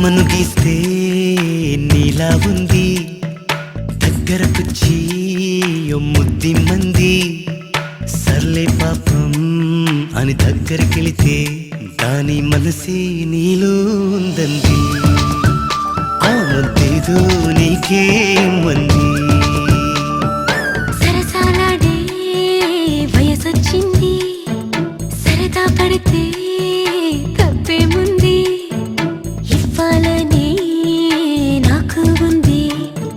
బొమ్మను గీస్తే నీలా ఉంది, దగ్గరకొచ్చి ముద్ది మంది. సర్లే పాపం అని దగ్గరికెళితే దాని మనసే నీలో ఉందంది. ఆ ముద్దేదో నీకే మంది. సరసాలాడే వయసొచ్చింది, సరదా పడితే తప్పేముంది. ఇవ్వాలని నాకు ఉంది,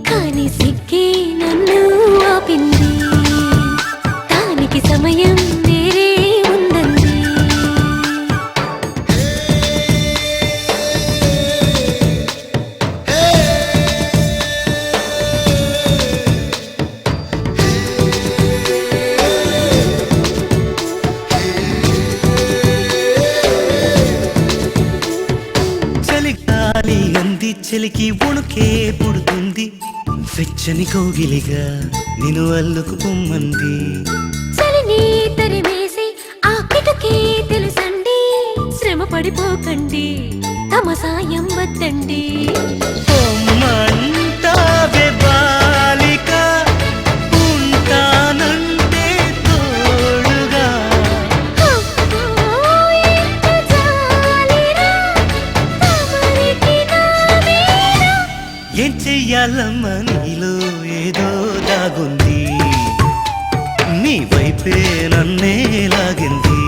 కానీ సిగ్గే నన్ను ఆపింది. దానికి సమయం వేరే ఉందండి. చలిగాలి అంది, చలికి ఉణుకే పుడుతుంది. వెచ్చని కోగిలిగా నేను అల్లుకు పొమ్మంది. చలిని తరిమేసి ఆ కిటుకే తెలుసండి. శ్రమ పడిపోకండి, తమ సాయం వద్దండి. పొమ్మంటావే బాలిక, ఉంటానంటే తోడుగా. అబ్బో, ఎంత జాలిరా, తమరికి నా మీద. ఏం చెయ్యాలమ్మా, నీలో ఏదో దాగుంది. నీ వైపే నన్నే లాగింది.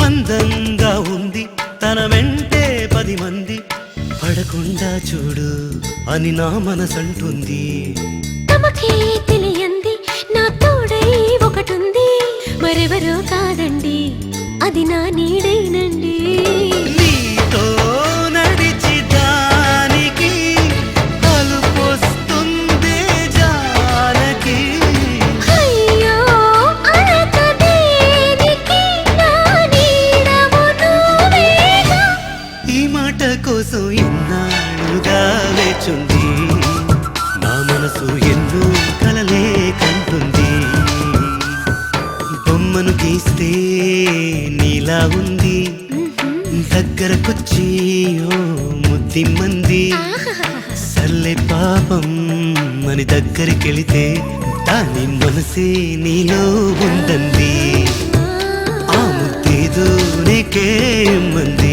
అందంగా ఉంది, తన వెంటే 10 మంది. పడకుండా చూడు అని నా మనసంటుంది. తమకే తెలియంది, నా తోడై ఒకటుంది. మరెవరో కాదండి, అది నా నీడేనండి. నీతో నడిచి దానికి అలుపొస్తుందే జానకి. అయ్యో, అనక దేనికి, నా నీడవు నువ్వేగా. ఈ మాట కోసం ఎన్నాళ్ళుగా వేచుంది. నా మనసు ఎన్నో కలలే కంటుంది. బొమ్మను గీస్తే నీలా ఉంది, దగ్గరకొచ్చి ముద్ది మంది. సర్లే పాపం అని దగ్గరికెళితే దాని మనసే నీలో ఉందంది. ఆ ముద్దేదో నీకే మంది.